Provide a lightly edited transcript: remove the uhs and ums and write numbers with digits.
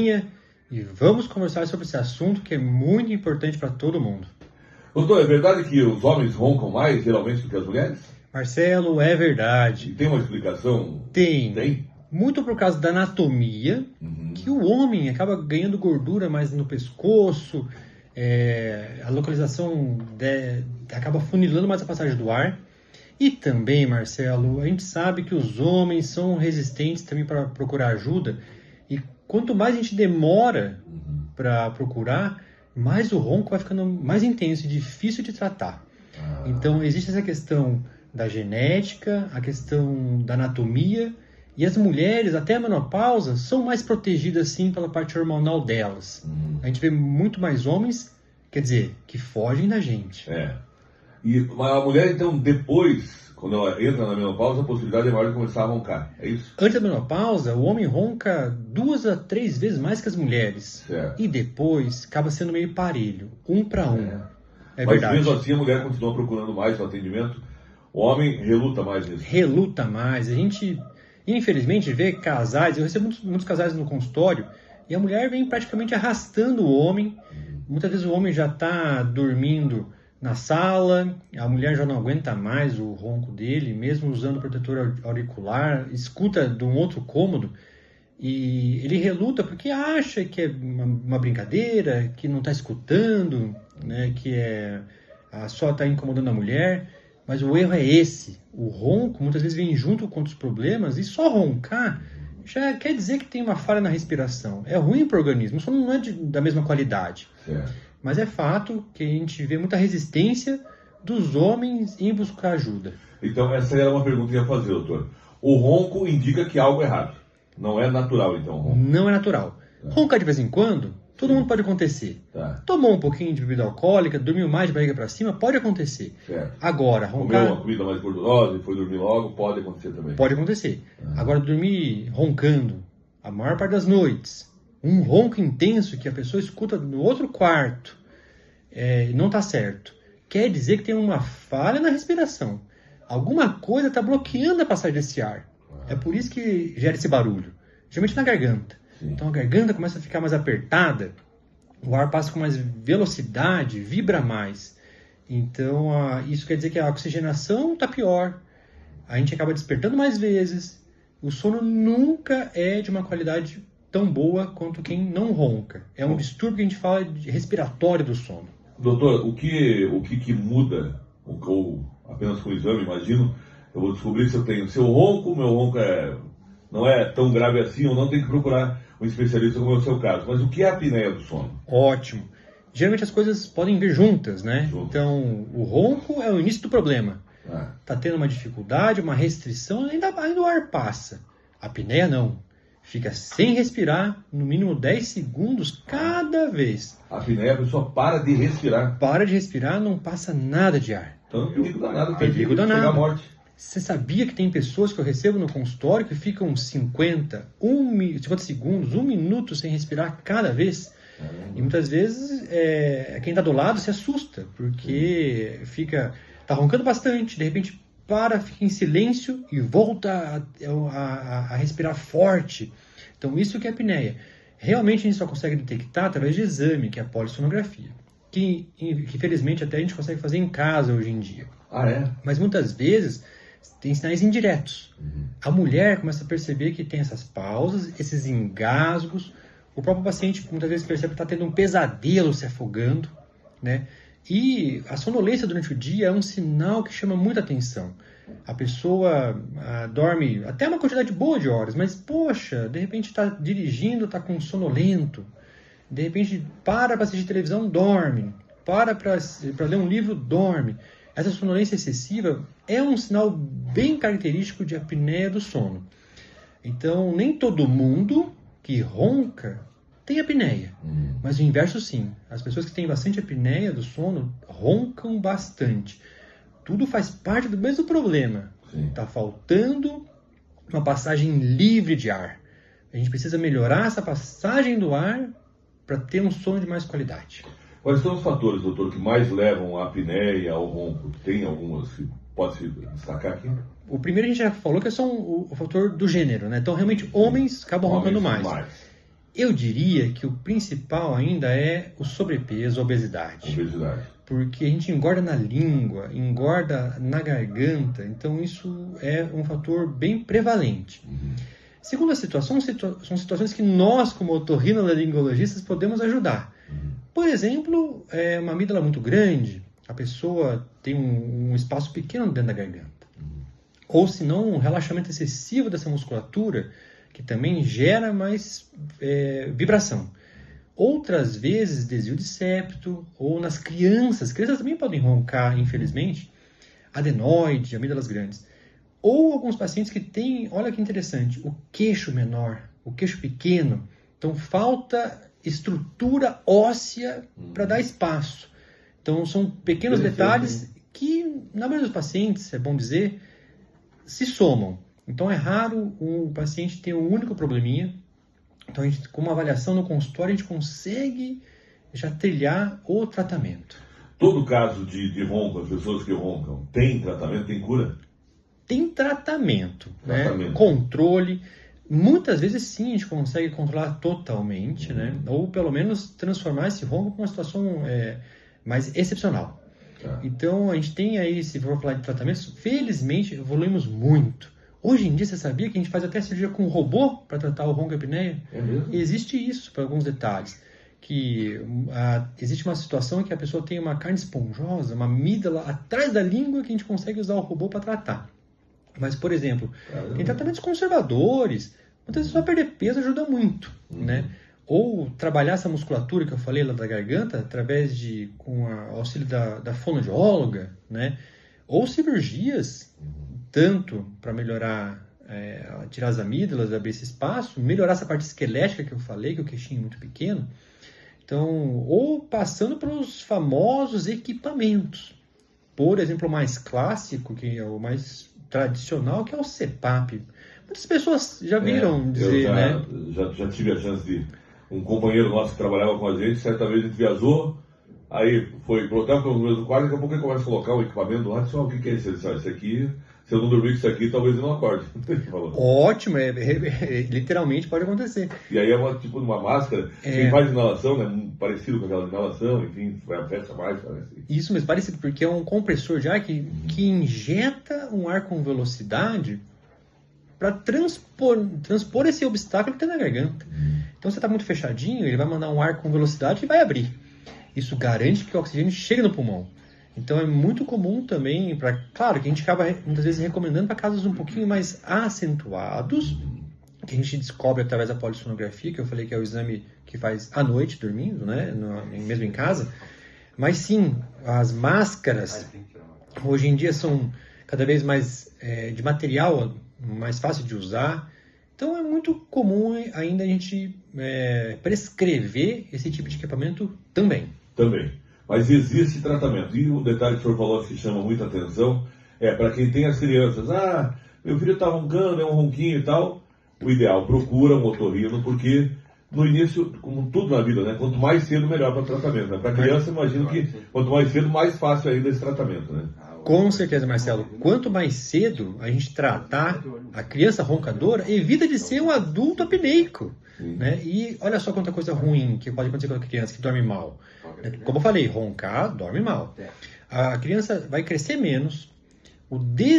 Cunha e vamos conversar sobre esse assunto que é muito importante para todo mundo. Doutor, é verdade que os homens roncam mais, geralmente, do que as mulheres? Marcelo, é verdade. E tem uma explicação? Tem. Muito por causa da anatomia, que o homem acaba ganhando gordura mais no pescoço, a localização acaba funilando mais a passagem do ar. E também, Marcelo, a gente sabe que os homens são resistentes também para procurar ajuda. E quanto mais a gente demora para procurar, mais o ronco vai ficando mais intenso e difícil de tratar. Então, existe essa questão da genética, a questão da anatomia, e as mulheres, até a menopausa, são mais protegidas, sim, pela parte hormonal delas. A gente vê muito mais homens, quer dizer, que fogem da gente. E a mulher, então, depois, quando ela entra na menopausa, a possibilidade é maior de começar a roncar, é isso? Antes da menopausa, o homem ronca 2 a 3 vezes mais que as mulheres. Certo. E depois, acaba sendo meio parelho, 1 para 1. É Mas verdade. mesmo assim, a mulher continua procurando mais no atendimento, o homem reluta mais nisso. Reluta mais. A gente, infelizmente, vê casais, eu recebo muitos casais no consultório, e a mulher vem praticamente arrastando o homem. Muitas vezes o homem já está dormindo na sala, a mulher já não aguenta mais o ronco dele, mesmo usando protetor auricular, escuta de um outro cômodo, e ele reluta porque acha que é uma brincadeira, que não está escutando, né, que só está incomodando a mulher. Mas o erro é esse. O ronco muitas vezes vem junto com outros problemas, e só roncar já quer dizer que tem uma falha na respiração. É ruim para o organismo, só não é da mesma qualidade. Mas é fato que a gente vê muita resistência dos homens em buscar ajuda. Então, essa era uma pergunta que eu ia fazer, doutor. O ronco indica que algo é errado. Não é natural, então, o ronco. Não é natural. Roncar de vez em quando, todo mundo pode acontecer. Tomou um pouquinho de bebida alcoólica, dormiu mais de barriga para cima, pode acontecer. Agora, roncar... Comeu uma comida mais gordurosa e foi dormir logo, pode acontecer também. Pode acontecer. Agora, dormir roncando a maior parte das noites, um ronco intenso que a pessoa escuta no outro quarto, não está certo. Quer dizer que tem uma falha na respiração. Alguma coisa está bloqueando a passagem desse ar. É por isso que gera esse barulho. Geralmente na garganta. Então a garganta começa a ficar mais apertada, o ar passa com mais velocidade, vibra mais. Então isso quer dizer que a oxigenação está pior. A gente acaba despertando mais vezes. O sono nunca é de uma qualidade tão boa quanto quem não ronca. É um distúrbio que a gente fala de respiratório do sono. Doutor, o que muda, ou apenas com o exame, imagino, eu vou descobrir se eu tenho seu ronco, meu ronco não é tão grave assim, ou não tenho que procurar um especialista como é o seu caso. Mas o que é a apneia do sono? Ótimo. Geralmente as coisas podem vir juntas, né? Então, o ronco é o início do problema. Tá tendo uma dificuldade, uma restrição, ainda o ar passa. A apneia não. Fica sem respirar, no mínimo 10 segundos cada vez. A apneia, a pessoa para de respirar. Para de respirar, não passa nada de ar. Então, perigo danado. Perigo danado. Chegar à morte. Você sabia que tem pessoas que eu recebo no consultório que ficam 50 segundos, 1 minuto sem respirar cada vez? E muitas vezes quem está do lado se assusta, porque está roncando bastante, de repente fica em silêncio e volta a respirar forte. Então isso que é apneia. Realmente a gente só consegue detectar através de exame, que é a polissonografia, que infelizmente até a gente consegue fazer em casa hoje em dia. Mas muitas vezes tem sinais indiretos. A mulher começa a perceber que tem essas pausas, esses engasgos. O próprio paciente muitas vezes percebe que está tendo um pesadelo se afogando, né? E a sonolência durante o dia é um sinal que chama muita atenção. A pessoa dorme até uma quantidade boa de horas, mas, poxa, de repente está dirigindo, está com sonolento. De repente para assistir televisão, dorme. Para ler um livro, dorme. Essa sonolência excessiva é um sinal bem característico de apneia do sono. Então, nem todo mundo que ronca tem apneia, mas o inverso sim. As pessoas que têm bastante apneia do sono roncam bastante. Tudo faz parte do mesmo problema. Está faltando uma passagem livre de ar. A gente precisa melhorar essa passagem do ar para ter um sono de mais qualidade. Quais são os fatores, doutor, que mais levam à apneia, ao ronco? Tem algumas que pode se destacar aqui? O primeiro a gente já falou que é só o fator do gênero, né? Então, realmente, homens acabam roncando mais. Eu diria que o principal ainda é o sobrepeso, a obesidade. Porque a gente engorda na língua, engorda na garganta, então isso é um fator bem prevalente. Segunda situação, são situações que nós, como otorrinolaringologistas, podemos ajudar. Por exemplo, uma amígdala muito grande, a pessoa tem um espaço pequeno dentro da garganta. Ou se não, um relaxamento excessivo dessa musculatura, que também gera mais vibração. Outras vezes, desvio de septo, ou nas crianças também podem roncar, infelizmente, adenoide, amígdalas grandes. Ou alguns pacientes que têm, olha que interessante, o queixo menor, o queixo pequeno, então falta estrutura óssea para dar espaço. Então são pequenos detalhes que, na maioria dos pacientes, é bom dizer, se somam. Então é raro o paciente ter um único probleminha. Então a gente, com uma avaliação no consultório, a gente consegue já trilhar o tratamento. Todo caso de ronco, as pessoas que roncam, tem tratamento, tem cura? Tem tratamento. Né? Controle. Muitas vezes sim, a gente consegue controlar totalmente, né? Ou pelo menos transformar esse ronco para uma situação mais excepcional. Então a gente tem aí, se for falar de tratamentos, felizmente evoluímos muito. Hoje em dia, você sabia que a gente faz até cirurgia com robô para tratar o ronco e apneia? É mesmo? Existe isso, para alguns detalhes. Que existe uma situação em que a pessoa tem uma carne esponjosa, uma amígdala atrás da língua, que a gente consegue usar o robô para tratar. Mas, por exemplo, tem tratamentos conservadores. Muitas vezes só perder peso ajuda muito, né? Ou trabalhar essa musculatura que eu falei lá da garganta, através com o auxílio da fonoaudióloga, né? Ou cirurgias, tanto para melhorar, tirar as amígdalas, abrir esse espaço, melhorar essa parte esquelética que eu falei, que o queixinho é muito pequeno. Então, ou passando pelos famosos equipamentos. Por exemplo, o mais clássico, que é o mais tradicional, que é o CPAP. Muitas pessoas já viram dizer, né? Já tive a chance de... Um companheiro nosso que trabalhava com a gente, certa vez a gente viajou, aí foi pro hotel, ficamos no mesmo quarto, daqui a pouco ele começa a colocar o equipamento lá, disse, o que é isso? Ele disse, isso aqui, se eu não dormir com isso aqui, talvez eu não acorde. Ótimo, literalmente pode acontecer. E aí é tipo uma máscara, quem faz inalação, né, parecido com aquela inalação, enfim, fecha mais, parece. Isso mesmo, parecido, porque é um compressor de ar que injeta um ar com velocidade para transpor esse obstáculo que tem na garganta. Então você está muito fechadinho, ele vai mandar um ar com velocidade e vai abrir. Isso garante que o oxigênio chegue no pulmão. Então é muito comum também, claro que a gente acaba muitas vezes recomendando para casos um pouquinho mais acentuados, que a gente descobre através da polissonografia, que eu falei que é o exame que faz à noite, dormindo, né, mesmo em casa. Mas sim, as máscaras hoje em dia são cada vez mais de material mais fácil de usar. Então é muito comum ainda a gente prescrever esse tipo de equipamento também. Também. Mas existe tratamento. E um detalhe que o senhor falou que chama muita atenção é para quem tem as crianças. Meu filho está roncando, é um ronquinho e tal. O ideal, procura um otorrino, porque no início, como tudo na vida, né? Quanto mais cedo, melhor para o tratamento. Né? Para a criança, imagino que quanto mais cedo, mais fácil ainda esse tratamento, né? Com certeza, Marcelo. Quanto mais cedo a gente tratar a criança roncadora, evita de ser um adulto apneico. Né? E olha só quanta coisa ruim que pode acontecer com a criança que dorme mal. Como eu falei, roncar, dorme mal. A criança vai crescer menos, o